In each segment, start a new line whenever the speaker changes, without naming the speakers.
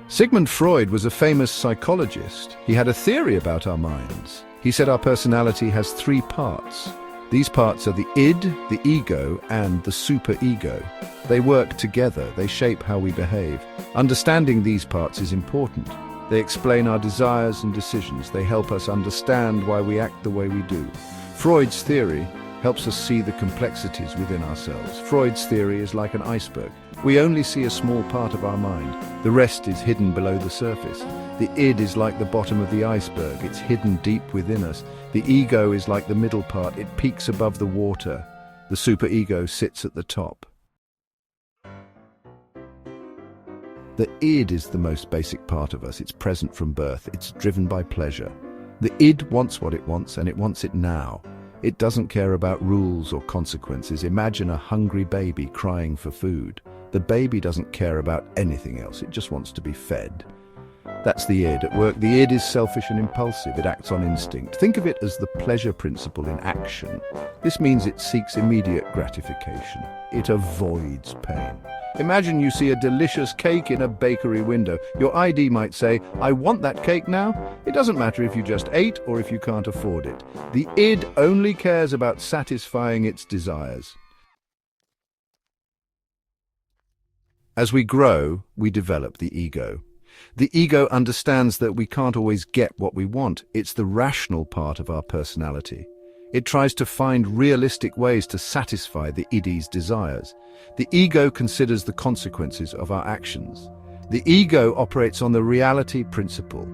Sigmund Freud was a famous psychologist. He had a theory about our minds. He said our personality has three parts. These parts are the id, the ego, and the superego. They work together, they shape how we behave. Understanding these parts is important. They explain our desires and decisions. They help us understand why we act the way we do. Freud's theory helps us see the complexities within ourselves. Freud's theory is like an iceberg. We only see a small part of our mind. The rest is hidden below the surface. The id is like the bottom of the iceberg. It's hidden deep within us. The ego is like the middle part. It peaks above the water. The superego sits at the top. The id is the most basic part of us. It's present from birth. It's driven by pleasure. The id wants what it wants, and it wants it now. It doesn't care about rules or consequences. Imagine a hungry baby crying for food. The baby doesn't care about anything else. It just wants to be fed. That's the id at work. The id is selfish and impulsive. It acts on instinct. Think of it as the pleasure principle in action. This means it seeks immediate gratification. It avoids pain. Imagine you see a delicious cake in a bakery window. Your ID might say, "I want that cake now." It doesn't matter if you just ate or if you can't afford it. The id only cares about satisfying its desires. As we grow, we develop the ego. The ego understands that we can't always get what we want. It's the rational part of our personality. It tries to find realistic ways to satisfy the id's desires. The ego considers the consequences of our actions. The ego operates on the reality principle.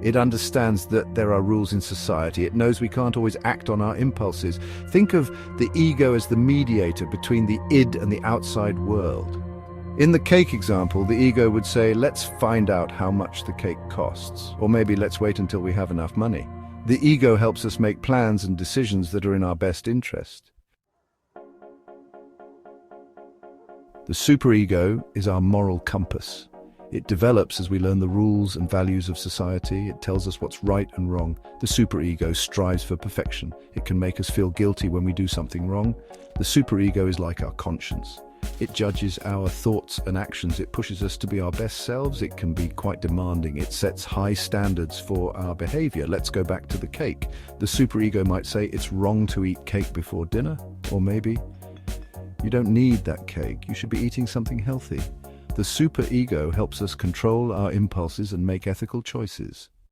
It understands that there are rules in society. It knows we can't always act on our impulses. Think of the ego as the mediator between the id and the outside world. In the cake example, the ego would say, "Let's find out how much the cake costs," or maybe "Let's wait until we have enough money." The ego helps us make plans and decisions that are in our best interest. The superego is our moral compass. It develops as we learn the rules and values of society. It tells us what's right and wrong. The superego strives for perfection. It can make us feel guilty when we do something wrong. The superego is like our conscience. It judges our thoughts and actions. It pushes us to be our best selves. It can be quite demanding. It sets high standards for our behavior. Let's go back to the cake. The superego might say it's wrong to eat cake before dinner, or maybe you don't need that cake. You should be eating something healthy. The superego helps us control our impulses and make ethical choices.